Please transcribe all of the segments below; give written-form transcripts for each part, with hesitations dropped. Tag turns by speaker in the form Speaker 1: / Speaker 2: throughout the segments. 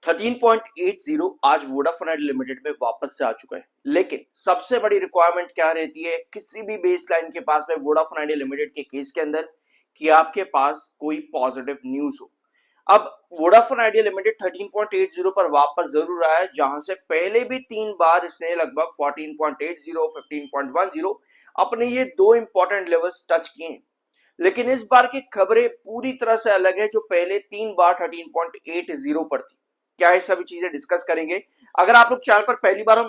Speaker 1: 13.80 आज Vodafone Idea limited में वापस से आ चुका है। लेकिन सबसे बड़ी रिक्वायरमेंट क्या रहती है किसी भी बेस लाइन के पास में वोडाफोन आइडिया लिमिटेड के केस के अंदर, कि आपके पास कोई पॉजिटिव न्यूज हो। अब वोडाफोन आइडिया लिमिटेड 13.80 पर वापस जरूर आया है, जहां से पहले भी 3 बार इसने लगभग 14.80 15.10 अपने ये दो इंपॉर्टेंट लेवल्स टच किए हैं। लेकिन इस बार की खबरें पूरी तरह से अलग है, जो पहले 3 बार 13.80 पर थी। क्या ये सभी चीजें डिस्कस करेंगे। अगर आप लोग चैनल पर पहली बार हो,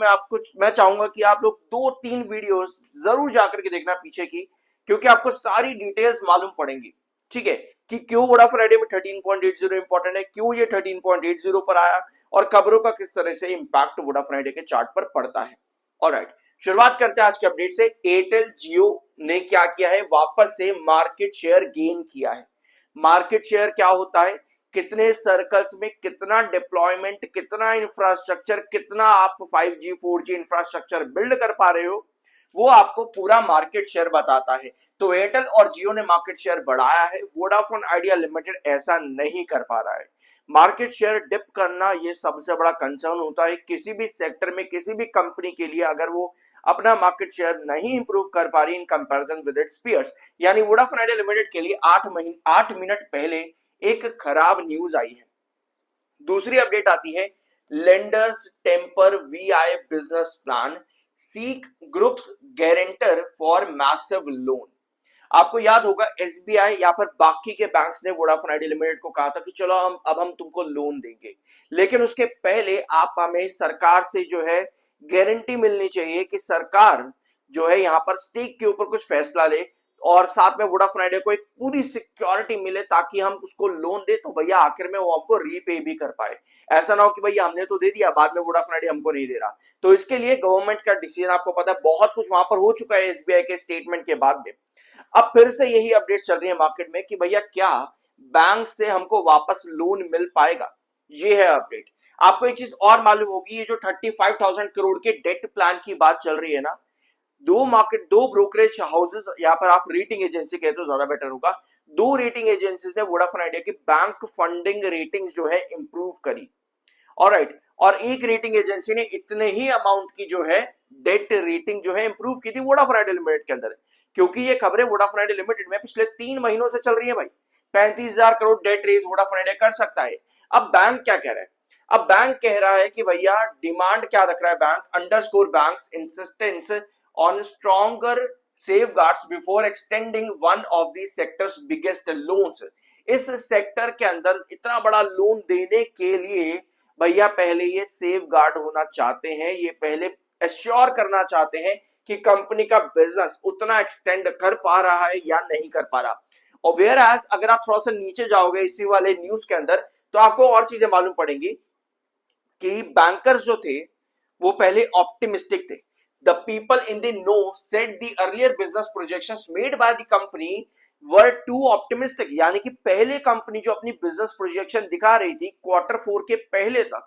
Speaker 1: मैं चाहूंगा कि आप लोग 2-3 वीडियोस जरूर जाकर के देखना पीछे की, क्योंकि आपको सारी डिटेल्स मालूम पड़ेंगी। ठीक है, कि क्यों वोडाफोन आइडिया में 13.80 इंपॉर्टेंट है, क्यों ये 13.80 पर आया, और खबरों का किस तरह से इंपैक्ट वोडाफोन आइडिया के चार्ट पर पड़ता है। ऑलराइट, शुरुआत करते हैं आज के अपडेट से। एयरटेल जियो ने क्या किया है, वापस से मार्केट शेयर गेन किया है। मार्केट शेयर क्या होता है, कितने सर्कल्स में कितना डिप्लॉयमेंट, कितना इंफ्रास्ट्रक्चर, कितना आप 5G 4G इंफ्रास्ट्रक्चर बिल्ड कर पा रहे हो, वो आपको पूरा मार्केट शेयर बताता है। तो एयरटेल और जियो ने मार्केट शेयर बढ़ाया है, वोडाफोन आइडिया लिमिटेड ऐसा नहीं कर पा रहा है। मार्केट शेयर डिप करना ये सबसे बड़ा कंसर्न होता है किसी भी सेक्टर में, किसी भी कंपनी के लिए। अगर वो अपना मार्केट शेयर नहीं इंप्रूव कर पा रही in comparison with its peers, यानी वोडाफोन आइडिया लिमिटेड के लिए 8 मिनट पहले एक खराब न्यूज आई है। दूसरी अपडेट आती है, lenders temper Vi business plan, seek groups guarantor for massive loan. आपको याद होगा एसबीआई या फिर बाकी के बैंक्स ने वोडाफोन आइडिया लिमिटेड को कहा था कि चलो हम तुमको लोन देंगे, लेकिन उसके पहले आप हमें सरकार से जो है गारंटी मिलनी चाहिए कि सरकार जो है यहाँ पर स्टेक के ऊपर कुछ फैसला ले, और साथ में वोडाफोन आइडिया को एक पूरी सिक्योरिटी मिले, ताकि हम उसको लोन दे तो भैया आखिर में वो हमको रीपे भी कर पाए। ऐसा ना हो कि भैया हमने तो दे दिया, बाद में वोडाफोन आइडिया हमको नहीं दे रहा। तो इसके लिए गवर्नमेंट का डिसीजन आपको पता है, बहुत कुछ वहां पर हो चुका है एसबीआई के स्टेटमेंट के बाद में। अब फिर से यही अपडेट चल रही है मार्केट में कि भैया क्या बैंक से हमको वापस लोन मिल पाएगा। ये है अपडेट। आपको एक चीज और मालूम होगी, ये जो 35,000 करोड़ के डेट प्लान की बात चल रही है ना, दो ब्रोकरेज हाउसेस, यहाँ पर आप रेटिंग एजेंसी कहते हो ज्यादा बेटर होगा, दो रेटिंग एजेंसीज ने वोडाफोन आइडिया की बैंक फंडिंग रेटिंग्स जो है इंप्रूव करी। ऑलराइट, और एक रेटिंग एजेंसी ने इतने ही अमाउंट की जो है डेट रेटिंग जो है इंप्रूव की थी वोडाफोन आइडिया लिमिटेड के अंदर। क्योंकि ये खबरें वोडाफोन आइडिया लिमिटेड में पिछले 3 महीनों से चल रही है भाई, 35,000 crore debt raise Vodafone Idea कर सकता है। अब बैंक क्या कह रहा है, अब बैंक कह रहा है कि भैया डिमांड क्या रख रहा है bank, underscore banks insistence on stronger safeguards before extending one of the sector's biggest loans। इस सेक्टर के अंदर इतना बड़ा लोन देने के लिए भैया पहले ये सेफ गार्ड होना चाहते हैं, ये पहले एश्योर करना चाहते हैं कि कंपनी का बिजनेस उतना एक्सटेंड कर पा रहा है या नहीं कर पा रहा। और वेयर एज अगर आप थोड़ा सा नीचे जाओगे इसी वाले न्यूज के अंदर, तो आपको और चीजें मालूम पड़ेंगी कि बैंकर्स जो थे वो पहले ऑप्टिमिस्टिक थे। The people in the know said the earlier business projections made by the company were too optimistic। यानी कि पहले कंपनी जो अपनी बिजनेस प्रोजेक्शन दिखा रही थी Q4 के पहले तक,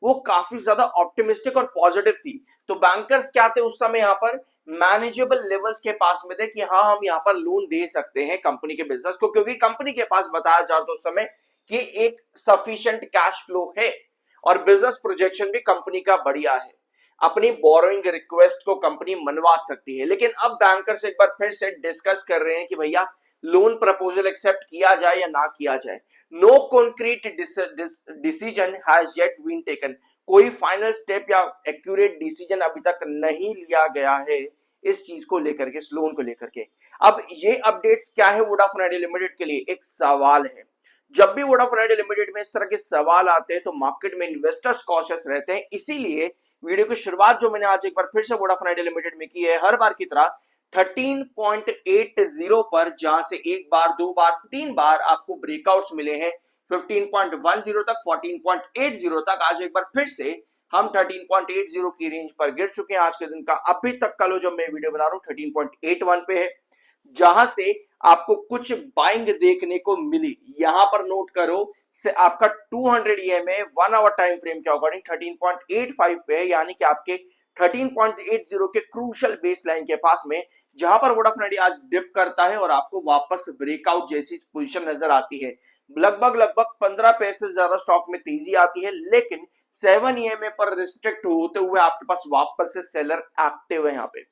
Speaker 1: वो काफी ज्यादा ऑप्टिमिस्टिक और पॉजिटिव थी। तो बैंकर्स क्या थे उस समय यहाँ पर, मैनेजेबल लेवल्स के पास में थे कि हाँ हम यहाँ पर लोन दे सकते हैं कंपनी के बिजनेस को, क्योंकि कंपनी के पास बताया जाता तो उस समय कि एक सफिशिएंट कैश फ्लो है और बिजनेस प्रोजेक्शन भी कंपनी का बढ़िया है, अपनी बोरोइंग रिक्वेस्ट को कंपनी मनवा सकती है। लेकिन अब बैंकर्स एक बार फिर से डिस्कस कर रहे हैं कि भैया लोन प्रपोजल एक्सेप्ट किया जाए या ना किया जाए। No concrete decision has yet been taken. कोई फाइनल स्टेप या एक्यूरेट डिसीजन अभी तक नहीं लिया गया है इस चीज को लेकर के, इस लोन को लेकर के। अब ये अपडेट्स क्या है वोडाफोन आइडिया लिमिटेड के लिए, एक सवाल है। जब भी वोडाफोन आइडिया लिमिटेड में इस तरह के सवाल आते हैं तो मार्केट में इन्वेस्टर्स कॉशियस रहते हैं। इसीलिए वीडियो की शुरुआत जो मैंने आज एक बार फिर से वोडाफोन आइडिया लिमिटेड में की है, हर बार की तरह 13.80 पर, जहां से एक बार, दो बार, 3 बार आपको ब्रेकआउट्स मिले हैं 15.10 तक, 14.80 तक। आज एक बार फिर से हम 13.80 की रेंज पर गिर चुके हैं। आज के दिन का अभी तक का लो जब मैं वीडियो बना रहा हूं 13.81 पे है, जहां से आपको कुछ बाइंग देखने को मिली। यहां पर नोट करो से आपका 200 EMA 1 आवर टाइम फ्रेम के अकॉर्डिंग 13.85 पे है, यानी कि आपके 13.80 के क्रूशियल बेस लाइन के पास में, जहां पर वोडाफोन आइडिया आज डिप करता है और आपको वापस ब्रेकआउट जैसी पोजीशन नजर आती है। लगभग लगभग 15 पैसे से ज्यादा स्टॉक में तेजी आती है, लेकिन 7 ईएमए पर रिस्ट्रिक्ट होते हुए आपके पास वापस से सेलर एक्टिव है यहाँ पे।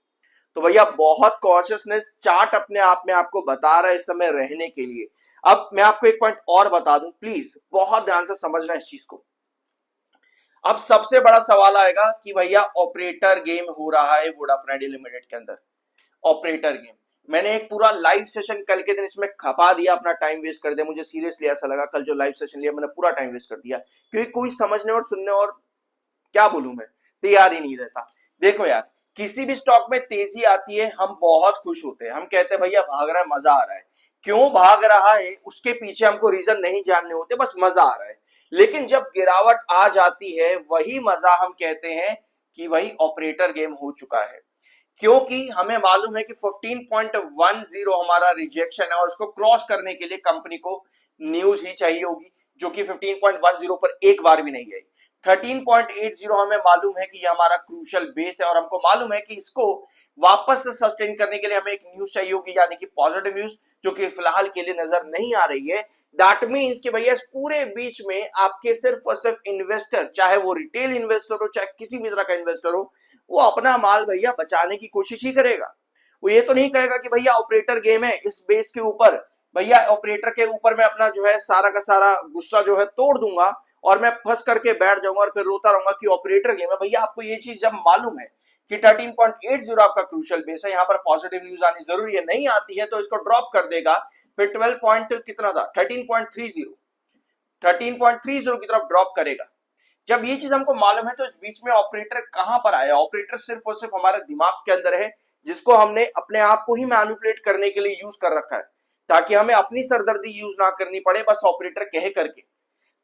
Speaker 1: तो भैया बहुत कॉशियसनेस चार्ट अपने आप में आपको बता रहा है इस समय रहने के लिए। अब मैं आपको एक पॉइंट और बता दूं, प्लीज बहुत ध्यान से समझना इस चीज को। अब सबसे बड़ा सवाल आएगा कि भैया ऑपरेटर गेम हो रहा है वोडाफोन आइडिया लिमिटेड के अंदर, ऑपरेटर गेम। मैंने एक पूरा लाइव सेशन कल के दिन इसमें खपा दिया, अपना टाइम वेस्ट कर दिया, मुझे सीरियसली ऐसा लगा कल जो लाइव सेशन लिया मैंने पूरा टाइम वेस्ट कर दिया, क्योंकि कोई समझने और सुनने और क्या बोलूं मैं तैयार ही नहीं रहता। देखो यार, किसी भी स्टॉक में तेजी आती है हम बहुत खुश होते हैं, हम कहते हैं भैया भाग रहा है, मजा आ रहा है। क्यों भाग रहा है उसके पीछे हमको रीजन नहीं जानने होते, बस मजा आ रहा है। लेकिन जब गिरावट आ जाती है वही मजा हम कहते हैं कि वही ऑपरेटर गेम हो चुका है, क्योंकि हमें मालूम है कि 15.10 हमारा रिजेक्शन है और उसको क्रॉस करने के लिए कंपनी को न्यूज ही चाहिए होगी, जो कि 15.10 पर एक बार भी नहीं आई। 13.80 हमें मालूम है कि ये हमारा क्रूशियल बेस है और हमको मालूम है कि इसको वापस से सस्टेन करने के लिए हमें एक न्यूज चाहिए होगी, यानी कि पॉजिटिव न्यूज, जो कि फिलहाल के लिए नजर नहीं आ रही है। दैट मीन्स कि भैया इस पूरे बीच में आपके सिर्फ और सिर्फ इन्वेस्टर, चाहे वो रिटेल इन्वेस्टर हो चाहे किसी भी तरह का इन्वेस्टर हो, वो अपना माल भैया बचाने की कोशिश ही करेगा। वो ये तो नहीं कहेगा कि भैया ऑपरेटर गेम है, इस बेस के ऊपर भैया ऑपरेटर के ऊपर मैं अपना जो है सारा का सारा गुस्सा जो है तोड़ दूंगा और मैं फंस करके बैठ जाऊंगा और फिर रोता रहूंगा कि ऑपरेटर गेम है। भैया आपको ये चीज जब मालूम है कि 13.80 आपका क्रूशियल बेस है, यहाँ पर पॉजिटिव न्यूज आनी जरूरी है, नहीं आती है तो इसको ड्रॉप कर देगा। फिर 12 पॉइंट कितना था, 13.30 की तरफ ड्रॉप करेगा। जब ये चीज हमको मालूम है तो इस बीच में ऑपरेटर कहां पर आया? ऑपरेटर सिर्फ और सिर्फ हमारे दिमाग के अंदर है, जिसको हमने अपने आप को ही मैनिपुलेट करने के लिए यूज कर रखा है, ताकि हमें अपनी सरदर्दी यूज ना करनी पड़े बस ऑपरेटर कहे करके।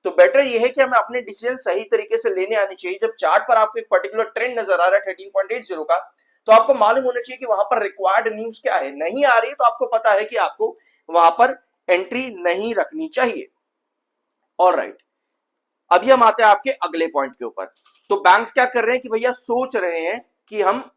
Speaker 1: तो बेटर ये है कि हमें अपने डिसीजन सही तरीके से लेने आनी चाहिए। जब चार्ट पर आपको एक पर्टिकुलर ट्रेंड नजर आ रहा है 13.80 का, तो आपको मालूम होना चाहिए कि वहां पर रिक्वायर्ड न्यूज क्या है। नहीं आ रही है तो आपको पता है कि आपको वहां पर एंट्री नहीं रखनी चाहिए। ऑलराइट, अभी हम आते हैं आपके अगले पॉइंट के ऊपर। तो बैंक्स क्या कर रहे हैं कि भैया सोच रहे हैं कि हम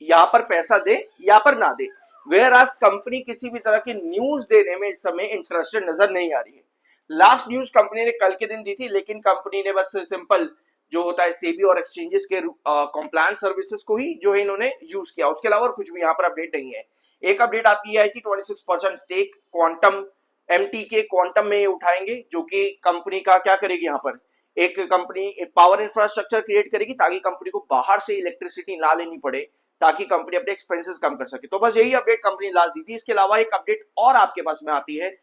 Speaker 1: यहां पर पैसा दे या पर ना दे, वेयर आज कंपनी किसी भी तरह की न्यूज देने में इस समय इंटरेस्टेड नजर नहीं आ रही है। लास्ट न्यूज कंपनी ने कल के दिन दी थी, लेकिन कंपनी ने बस सिंपल जो होता है सेबी और एक्सचेंजेस के कॉम्प्लायंस सर्विसेज को ही जो है इन्होंने यूज किया, उसके अलावा कुछ भी यहाँ पर अपडेट नहीं है। एक अपडेट आपकी आई थी 26% स्टेक क्वांटम एमटी के क्वांटम में उठाएंगे, जो कि कंपनी का क्या करेगी, यहाँ पर एक कंपनी एक पावर इंफ्रास्ट्रक्चर क्रिएट करेगी ताकि कंपनी को बाहर से इलेक्ट्रिसिटी ना लेनी पड़े, ताकि कंपनी अपने एक्सपेंसेस कम कर सके। तो बस यही अपडेट कंपनी लास्ट दी थी। इसके अलावा एक अपडेट और आपके पास में आती है,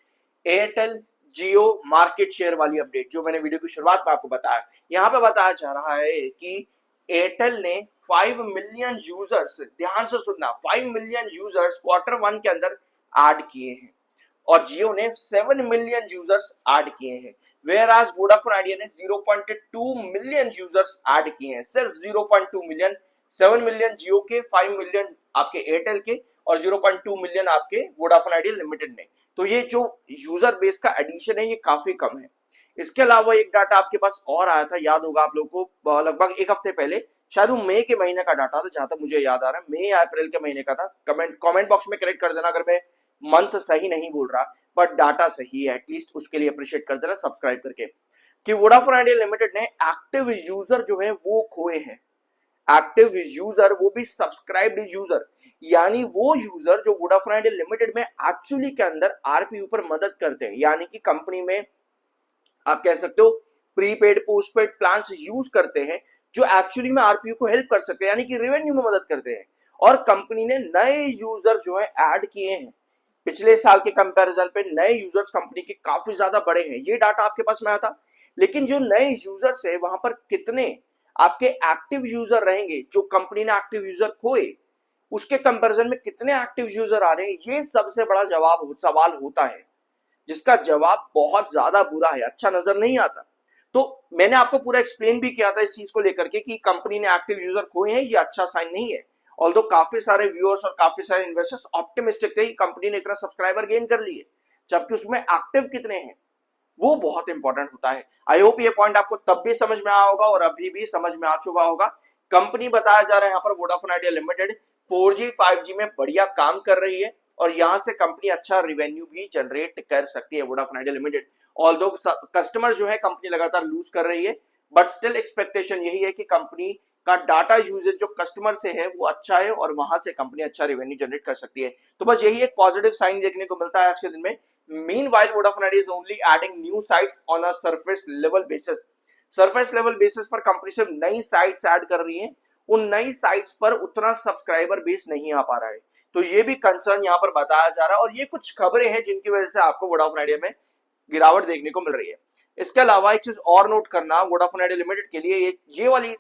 Speaker 1: एयरटेल जियो मार्केट शेयर वाली अपडेट, जो मैंने वीडियो की शुरुआत में आपको बताया। यहाँ पे बताया जा रहा है कि एयरटेल ने 5 मिलियन यूजर्स, ध्यान से सुनना, 5 मिलियन यूजर्स Q1 के अंदर ऐड किए हैं और जियो ने 7 मिलियन यूजर्स ऐड किए हैं। वेयर आज वोडाफोन आइडिया ने 0.2 मिलियन यूजर्स ऐड किए हैं, सिर्फ 0.2 मिलियन। 7 मिलियन जियो के, 5 मिलियन आपके एयरटेल के और 0.2 मिलियन आपके वोडाफोन आइडिया लिमिटेड ने। तो ये जो यूजर बेस का एडिशन है ये काफी कम है। इसके अलावा एक डाटा आपके पास और आया था, याद होगा आप लोगों को, लगभग एक हफ्ते पहले, शायद वो मई के महीने का डाटा था, जहां तक मुझे याद आ रहा है मई या अप्रैल के महीने का था। कमेंट बॉक्स में करेक्ट कर देना अगर मैं मंथ सही नहीं बोल रहा, बट डाटा सही है एटलीस्ट, उसके लिए अप्रिशिएट कर देना सब्सक्राइब करके, कि वोडाफोन आइडिया लिमिटेड ने एक्टिव यूजर जो है वो खोए हैं। एक्टिव यूजर, वो भी सब्सक्राइब्ड यूजर, यानी वो यूजर जो वोडाफोन आइडिया लिमिटेड में एक्चुअली के अंदर आरपीयू पर मदद करते हैं, यानी कि कंपनी में आप कह सकते हो प्रीपेड पोस्टपेड प्लान्स यूज करते हैं, जो एक्चुअली में आरपीयू को हेल्प कर सकते हैं, यानी कि रेवेन्यू में मदद करते हैं। और कंपनी ने नए यूजर जो है ऐड किए हैं, पिछले साल के कंपैरिजन पे नए यूजर्स कंपनी के काफी ज्यादा बड़े हैं, ये डाटा आपके पास में आया था। लेकिन जो नए यूजर्स है वहां पर कितने आपके एक्टिव यूजर रहेंगे, जो कंपनी ने एक्टिव यूजर खोए उसके कंपैरिजन में कितने एक्टिव यूजर आ रहे हैं, ये सबसे बड़ा सवाल होता है, जिसका जवाब बहुत ज्यादा बुरा है, अच्छा नजर नहीं आता। तो मैंने आपको पूरा एक्सप्लेन भी किया था इस चीज को लेकर के कि कंपनी ने एक्टिव यूजर खोए हैं, ये अच्छा साइन नहीं है। ऑल्दो काफी सारे व्यूअर्स और काफी सारे इन्वेस्टर्स ऑप्टिमिस्टिक थे कि कंपनी ने इतना सब्सक्राइबर गेन कर लिए, जबकि उसमें एक्टिव कितने हैं वो बहुत इंपॉर्टेंट होता है। आई होप ये पॉइंट आपको तब भी समझ में आया होगा और अभी भी समझ में आ चुका होगा। कंपनी बताया जा रहा है यहाँ पर Vodafone Idea limited 4G 5G में बढ़िया काम कर रही है और यहाँ से कंपनी अच्छा रेवेन्यू भी जनरेट कर सकती है Vodafone Idea limited. Although customer जो है कंपनी लगातार लूज कर रही है, बट स्टिल एक्सपेक्टेशन यही है कि कंपनी का डाटा यूजेज जो कस्टमर से है वो अच्छा है और वहां से कंपनी अच्छा रेवेन्यू जनरेट कर सकती है। तो बस यही एक पॉजिटिव साइन देखने को मिलता है आज के दिन में। Meanwhile Vodafone idea is only adding new sites on a surface level basis. Surface level basis पर कंपनी सिर्फ नई साइट्स ऐड कर रही है, उन नई साइट्स पर उतना सब्सक्राइबर बेस नहीं आ पा रहा है। तो ये भी कंसर्न यहाँ पर बताया जा रहा है और ये कुछ खबरें हैं जिनकी वजह से आपको वोडाफोन आइडिया में गिरावट देखने को मिल रही है। इसके अलावा एक चीज और नोट करना वोडाफोन आइडिया लिमिटेड के लिए, ये वाली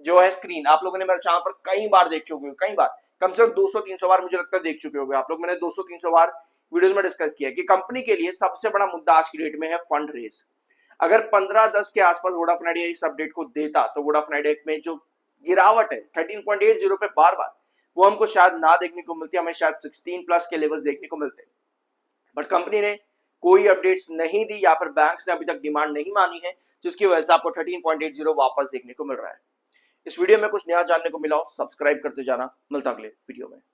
Speaker 1: जो है स्क्रीन आप लोगों ने मेरे चैनल पर कई बार देख चुके हो, कई बार, कम से कम 200-300 बार मुझे लगता है देख चुके होंगे आप लोग। मैंने 200-300 बार वीडियोस में डिस्कस किया कि कंपनी के लिए सबसे बड़ा मुद्दा आज की डेट में है फंड रेज। अगर 15-10 के आसपास वोडाफोन आइडिया इस अपडेट को देता तो वोडाफोन आइडिया में जो गिरावट है 13.80 पे बार बार, वो हमको शायद ना देखने को मिलती, हमें शायद 16+ के लेवल्स देखने को मिलते। बट कंपनी ने कोई अपडेट्स नहीं दी या फिर बैंक्स ने अभी तक डिमांड नहीं मानी है, जिसकी वजह से आपको 13.80 वापस देखने को मिल रहा है। इस वीडियो में कुछ नया जानने को मिला हो, सब्सक्राइब करते जाना। मिलता अगले वीडियो में।